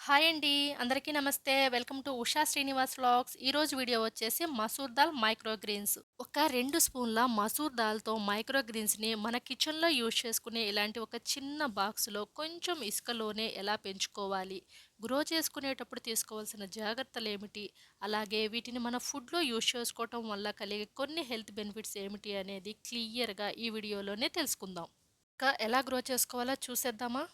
Hi అండి. అందరికీ నమస్తే. Welcome to Usha Srinivas vlogs. ఈరోజు వీడియో వచ్చేసి మసూర్ దాల్ మైక్రో గ్రీన్స్. ఒక 2 స్పూన్ల మసూర్ దాల్‌తో మైక్రో గ్రీన్స్‌ని మన కిచెన్‌లో యూజ్ చేసుకునే ఇలాంటి ఒక చిన్న బాక్స్‌లో కొంచెం ఇసుకలోనే ఎలా పెంచుకోవాలి, గ్రో చేసుకునేటప్పుడు తీసుకోవాల్సిన జాగ్రత్తలేమిటి, అలాగే వీటిని మన ఫుడ్‌లో యూజ్ చేసుకోవటం వల్ల కలిగే కొన్ని హెల్త్ బెనిఫిట్స్ ఏమిటి అనేది క్లియర్‌గా ఈ వీడియోలోనే తెలుసుకుందాం. ఇంకా ఎలా గ్రో చేసుకోవాలో చూసేద్దామా?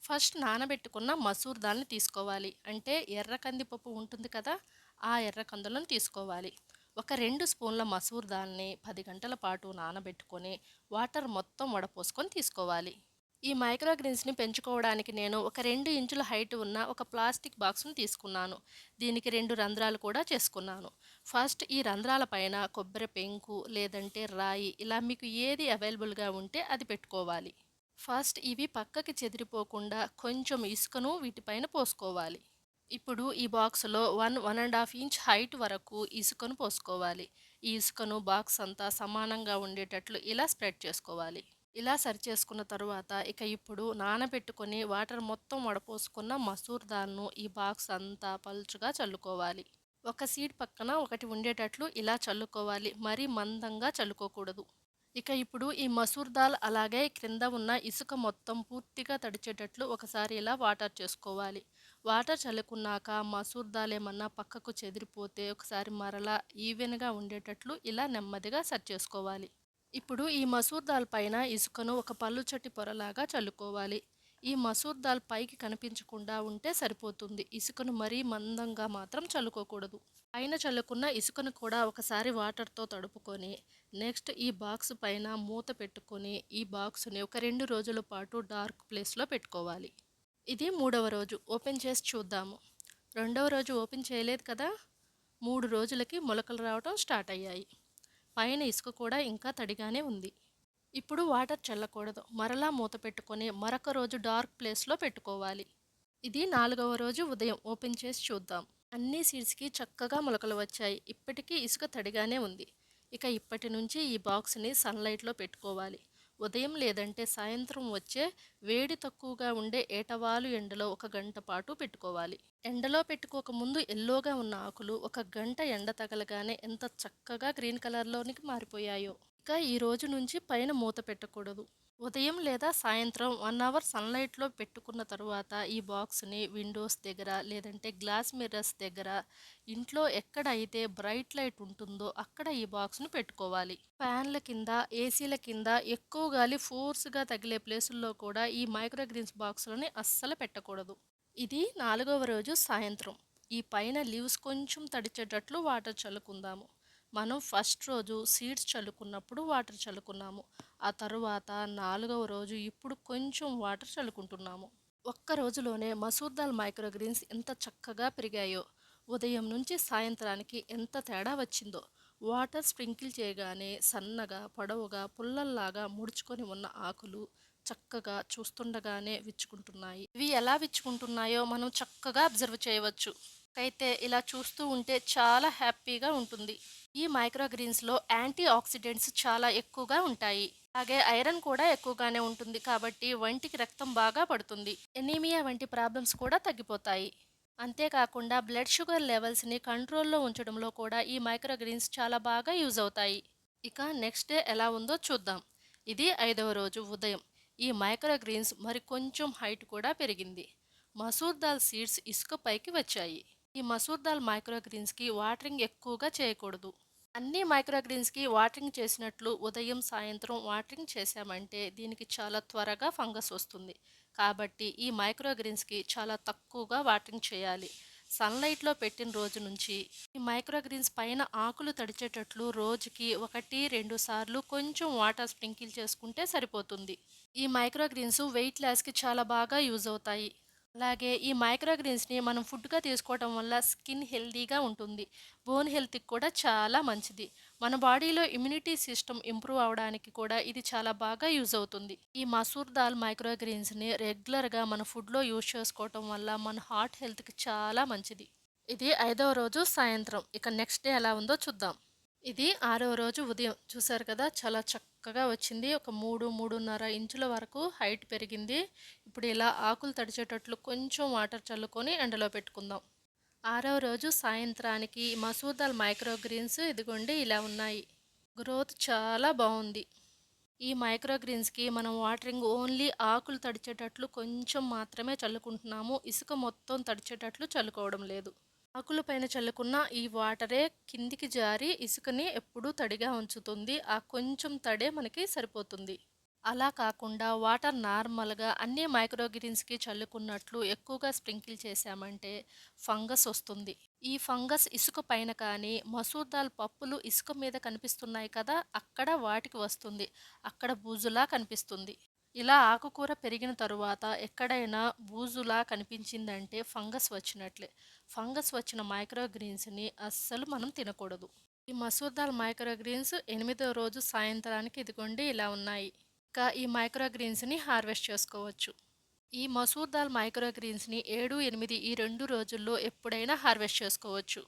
ఫస్ట్ నానబెట్టుకున్న మసూర్ దాల్ని తీసుకోవాలి. అంటే ఎర్ర కందిపప్పు ఉంటుంది కదా! ఆ ఎర్ర కందులను తీసుకోవాలి. ఒక 2 స్పూన్ల మసూర్ దాల్ని 10 గంటల పాటు నానబెట్టుకొని వాటర్ మొత్తం వడపోసుకొని తీసుకోవాలి. ఈ మైక్రో గ్రీన్స్‌ని పెంచుకోవడానికి నేను ఒక 2 ఇంచుల హైట్ ఉన్న ఒక ప్లాస్టిక్ బాక్స్‌ని తీసుకున్నాను. దీనికి 2 రంధ్రాలు కూడా చేసుకున్నాను. ఫస్ట్ ఈ రంధ్రాల పైన కొబ్బరి పెంకు లేదంటే రాయి ఇలా మీకు ఏది అవైలబుల్‌గా ఉంటే అది పెట్టుకోవాలి. ఫస్ట్ ఇవి పక్కకి చెదిరిపోకుండా కొంచెం ఇసుకను వీటిపైన పోసుకోవాలి. ఇప్పుడు ఈ బాక్స్‌లో 1 ఇంచ్ హైట్ వరకు ఇసుకను పోసుకోవాలి. ఈ ఇసుకను బాక్స్ అంతా సమానంగా ఉండేటట్లు ఇలా స్ప్రెడ్ చేసుకోవాలి. ఇలా సరిచేసుకున్న తరువాత ఇప్పుడు నానబెట్టుకొని వాటర్ మొత్తం వడపోసుకున్న మసూర్ దాల్‌ను ఈ బాక్స్ అంతా పలుచగా చల్లుకోవాలి. ఒక సీడ్ పక్కన ఒకటి ఉండేటట్లు ఇలా చల్లుకోవాలి. మరీ మందంగా చల్లుకోకూడదు. ఇప్పుడు ఈ మసూర్ దాల్ అలాగే క్రింద ఉన్న ఇసుక మొత్తం పూర్తిగా తడిచేటట్లు ఒకసారి ఇలా వాటర్ చేసుకోవాలి. వాటర్ చల్లుకున్నాక మసూర్ దాల్ ఏమన్నా పక్కకు చెదిరిపోతే ఒకసారి మరలా ఈవెన్‌గా ఉండేటట్లు ఇలా నెమ్మదిగా సెట్ చేసుకోవాలి. ఇప్పుడు ఈ మసూర్ దాల్ పైన ఇసుకను ఒక పల్లుచటి పొరలాగా చల్లుకోవాలి. ఈ మసూర్ దాల్ పైకి కనిపించకుండా ఉంటే సరిపోతుంది. ఇసుకను మరీ మందంగా మాత్రం చల్లుకోకూడదు. పైన చల్లుకున్న ఇసుకను కూడా ఒకసారి వాటర్‌తో తడుపుకొని, నెక్స్ట్ ఈ బాక్స్ పైన మూత పెట్టుకొని, ఈ బాక్స్‌ని ఒక 2 రోజుల పాటు డార్క్ ప్లేస్‌లో పెట్టుకోవాలి. ఇది మూడవ రోజు. ఓపెన్ చేసి చూద్దాము. రెండవ రోజు ఓపెన్ చేయలేదు కదా! 3 రోజులకి మొలకలు రావటం స్టార్ట్ అయ్యాయి. పైన ఇసుక కూడా ఇంకా తడిగానే ఉంది. ఇప్పుడు వాటర్ చల్లకూడదు. మరలా మూత పెట్టుకొని మరొక రోజు డార్క్ ప్లేస్‌లో పెట్టుకోవాలి. ఇది నాలుగవ రోజు ఉదయం ఓపెన్ చేసి చూద్దాం. అన్ని సీడ్స్‌కి చక్కగా మొలకలు వచ్చాయి. ఇప్పటికీ ఇసుక తడిగానే ఉంది. ఇప్పటి నుంచి ఈ బాక్స్‌ని సన్‌లైట్‌లో పెట్టుకోవాలి. ఉదయం లేదంటే సాయంత్రం వచ్చే వేడి తక్కువగా ఉండే ఏటవాలు ఎండలో ఒక గంట పాటు పెట్టుకోవాలి. ఎండలో పెట్టుకోక ముందు యెల్లోగా ఉన్న ఆకులు ఒక గంట ఎండ తగలగానే ఎంత చక్కగా గ్రీన్ కలర్‌లోనికి మారిపోయాయో. ఈ రోజు నుంచి పైన మూత పెట్టకూడదు. ఉదయం లేదా సాయంత్రం 1 అవర్ సన్‌లైట్‌లో పెట్టుకున్న తరువాత ఈ బాక్స్‌ని విండోస్ దగ్గర లేదంటే గ్లాస్ మిర్రర్స్ దగ్గర ఇంట్లో ఎక్కడైతే బ్రైట్ లైట్ ఉంటుందో అక్కడ ఈ బాక్స్‌ని పెట్టుకోవాలి. ఫ్యాన్ల కింద, ఏసీల కింద ఎక్కువ గాలి ఫోర్స్‌గా తగిలే ప్లేసుల్లో కూడా ఈ మైక్రో గ్రీన్స్ బాక్స్‌లని అస్సలు పెట్టకూడదు. ఇది నాలుగవ రోజు సాయంత్రం. ఈ పైన లీవ్స్ కొంచెం తడిచేటట్లు వాటర్ చల్లుకుందాము. మనం ఫస్ట్ రోజు సీడ్స్ చల్లుకున్నప్పుడు వాటర్ చల్లుకున్నాము. ఆ తరువాత నాలుగవ రోజు ఇప్పుడు కొంచెం వాటర్ చల్లుకుంటున్నాము. ఒక్క రోజులోనే మసూర్ దాల్ మైక్రో గ్రీన్స్ ఎంత చక్కగా పెరిగాయో, ఉదయం నుంచి సాయంత్రానికి ఎంత తేడా వచ్చిందో. వాటర్ స్ప్రింకిల్ చేయగానే సన్నగా, పొడవుగా, పుల్లల్లాగా ముడుచుకొని ఉన్న ఆకులు చక్కగా చూస్తుండగానే విచ్చుకుంటున్నాయి. ఇవి ఎలా విచ్చుకుంటున్నాయో మనం చక్కగా అబ్జర్వ్ చేయవచ్చు. ఇలా చూస్తూ ఉంటే చాలా హ్యాపీగా ఉంటుంది. ఈ మైక్రో గ్రీన్స్‌లో యాంటీ ఆక్సిడెంట్స్ చాలా ఎక్కువగా ఉంటాయి. అలాగే ఐరన్ కూడా ఎక్కువగానే ఉంటుంది. కాబట్టి వంటికి రక్తం బాగా పడుతుంది. ఎనీమియా వంటి ప్రాబ్లమ్స్ కూడా తగ్గిపోతాయి. అంతేకాకుండా బ్లడ్ షుగర్ లెవెల్స్‌ని కంట్రోల్‌లో ఉంచడంలో కూడా ఈ మైక్రో గ్రీన్స్ చాలా బాగా యూజ్ అవుతాయి. నెక్స్ట్ డే ఎలా ఉందో చూద్దాం. ఇది ఐదవ రోజు ఉదయం. ఈ మైక్రో గ్రీన్స్ మరి కొంచెం హైట్ కూడా పెరిగింది. మసూర్ దాల్ సీడ్స్ ఇసుక పైకి వచ్చాయి. ఈ మసూర్ దాల్ మైక్రో గ్రీన్స్‌కి వాటరింగ్ ఎక్కువగా చేయకూడదు. అన్ని మైక్రో గ్రీన్స్‌కి వాటరింగ్ చేసినట్లు ఉదయం, సాయంత్రం వాటరింగ్ చేశామంటే దీనికి చాలా త్వరగా ఫంగస్ వస్తుంది. కాబట్టి ఈ మైక్రో గ్రీన్స్‌కి చాలా తక్కువగా వాటరింగ్ చేయాలి. సన్‌లైట్‌లో పెట్టిన రోజు నుంచి ఈ మైక్రో గ్రీన్స్ పైన ఆకులు తడిచేటట్లు రోజుకి 1, 2 సార్లు కొంచెం వాటర్ స్ప్రింకిల్ చేసుకుంటే సరిపోతుంది. ఈ మైక్రో గ్రీన్స్ వెయిట్ లాస్‌కి చాలా బాగా యూజ్ అవుతాయి. అలాగే ఈ మైక్రో గ్రీన్స్‌ని మనం ఫుడ్‌గా తీసుకోవటం వల్ల స్కిన్ హెల్తీగా ఉంటుంది. బోన్ హెల్త్‌కి కూడా చాలా మంచిది. మన బాడీలో ఇమ్యూనిటీ సిస్టమ్ ఇంప్రూవ్ అవ్వడానికి కూడా ఇది చాలా బాగా యూజ్ అవుతుంది. ఈ మసూర్ దాల్ మైక్రో గ్రీన్స్‌ని రెగ్యులర్‌గా మన ఫుడ్‌లో యూజ్ చేసుకోవటం వల్ల మన హార్ట్ హెల్త్‌కి చాలా మంచిది. ఇది ఐదవ రోజు సాయంత్రం. నెక్స్ట్ డే ఎలా ఉందో చూద్దాం. ఇది ఆరవ రోజు ఉదయం. చూసారు కదా! చాలా చక్కగా వచ్చింది. ఒక 3, 3.5 ఇంచుల వరకు హైట్ పెరిగింది. ఇప్పుడు ఇలా ఆకులు తడిచేటట్లు కొంచెం వాటర్ చల్లుకొని ఎండలో పెట్టుకుందాం. 6వ రోజు సాయంత్రానికి మసూర్ దాల్ మైక్రో గ్రీన్స్ ఇదిగోండి ఇలా ఉన్నాయి. గ్రోత్ చాలా బావుంది. ఈ మైక్రో గ్రీన్స్‌కి మనం వాటరింగ్ ఓన్లీ ఆకులు తడిచేటట్లు కొంచెం మాత్రమే చల్లుకుంటున్నాము. ఇసుక మొత్తం తడిచేటట్లు చల్లుకోవడం లేదు. ఆకుల పైన చల్లుకున్న ఈ వాటరే కిందికి జారి ఇసుకని ఎప్పుడూ తడిగా ఉంచుతుంది. ఆ కొంచెం తడే మనకి సరిపోతుంది. అలా కాకుండా వాటర్ నార్మల్‌గా అన్ని మైక్రో గ్రీన్స్‌కి చల్లుకున్నట్లు ఎక్కువగా స్ప్రింకిల్ చేశామంటే ఫంగస్ వస్తుంది. ఈ ఫంగస్ ఇసుక పైన కానీ, మసూర్ దాల్ పప్పులు ఇసుక మీద కనిపిస్తున్నాయి కదా! అక్కడ వాటికి వస్తుంది. అక్కడ బూజులా కనిపిస్తుంది. ఇలా ఆకుకూర పెరిగిన తరువాత ఎక్కడైనా బూజులా కనిపించిందంటే ఫంగస్ వచ్చినట్లే. ఫంగస్ వచ్చిన మైక్రో గ్రీన్స్‌ని అస్సలు మనం తినకూడదు. ఈ మసూర్ దాల్ మైక్రో గ్రీన్స్ 8వ రోజు సాయంత్రానికి ఇదిగోండి ఇలా ఉన్నాయి. ఇంకా ఈ మైక్రో గ్రీన్స్‌ని హార్వెస్ట్ చేసుకోవచ్చు. ఈ మసూర్ దాల్ మైక్రో గ్రీన్స్‌ని 7, 8 ఈ 2 రోజుల్లో ఎప్పుడైనా హార్వెస్ట్ చేసుకోవచ్చు.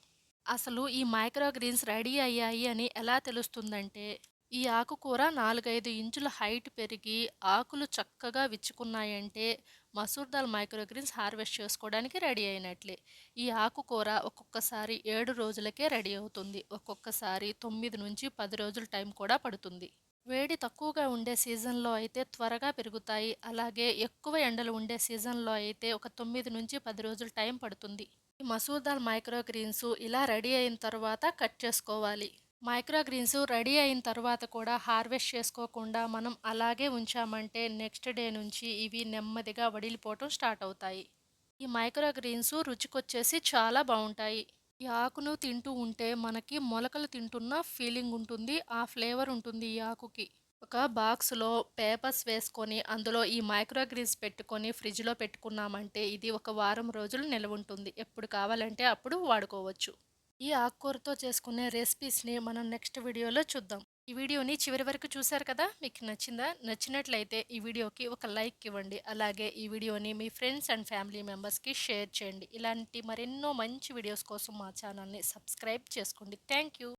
అసలు ఈ మైక్రో గ్రీన్స్ రెడీ అయ్యాయి అని ఎలా తెలుస్తుందంటే, ఈ ఆకుకూర 4, 5 ఇంచుల హైట్ పెరిగి ఆకులు చక్కగా విచ్చుకున్నాయంటే masoor dal micro greens harvest చేసుకోవడానికి రెడీ అయినట్లే. ఈ ఆకుకూర ఒక్కొక్కసారి 7 రోజులకే రెడీ అవుతుంది. ఒక్కొక్కసారి 9-10 రోజులు టైం కూడా పడుతుంది. వేడి తక్కువగా ఉండే సీజన్‌లో అయితే త్వరగా పెరుగుతాయి. అలాగే ఎక్కువ ఎండలు ఉండే సీజన్‌లో అయితే ఒక 9-10 రోజులు టైం పడుతుంది. ఈ మసూర్ దాల్ మైక్రో గ్రీన్స్ ఇలా రెడీ అయిన తర్వాత కట్ చేసుకోవాలి. మైక్రో గ్రీన్స్ రెడీ అయిన తర్వాత కూడా హార్వెస్ట్ చేసుకోకుండా మనం అలాగే ఉంచామంటే నెక్స్ట్ డే నుంచి ఇవి నెమ్మదిగా వడిలిపోవటం స్టార్ట్ అవుతాయి. ఈ మైక్రో గ్రీన్స్ రుచికొచ్చేసి చాలా బావుంటాయి. ఈ ఆకును తింటూ ఉంటే మనకి మొలకలు తింటున్న ఫీలింగ్ ఉంటుంది. ఆ ఫ్లేవర్ ఉంటుంది ఈ ఆకుకి. ఒక బాక్స్‌లో పేపర్స్ వేసుకొని అందులో ఈ మైక్రో గ్రీన్స్ పెట్టుకొని ఫ్రిడ్జ్‌లో పెట్టుకున్నామంటే ఇది ఒక వారం రోజులు నిలవుంటుంది. ఎప్పుడు కావాలంటే అప్పుడు వాడుకోవచ్చు. ఈ ఆకుకూరతో చేసుకునే రెసిపీస్‌ని మనం నెక్స్ట్ వీడియోలో చూద్దాం. ఈ వీడియోని చివరి వరకు చూశారు కదా! మీకు నచ్చిందా? నచ్చినట్లయితే ఈ వీడియోకి ఒక లైక్ ఇవ్వండి. అలాగే ఈ వీడియోని మీ ఫ్రెండ్స్ అండ్ ఫ్యామిలీ మెంబర్స్‌కి షేర్ చేయండి. ఇలాంటి మరెన్నో మంచి వీడియోస్ కోసం మా ఛానల్‌ని సబ్స్క్రైబ్ చేసుకోండి. Thank you.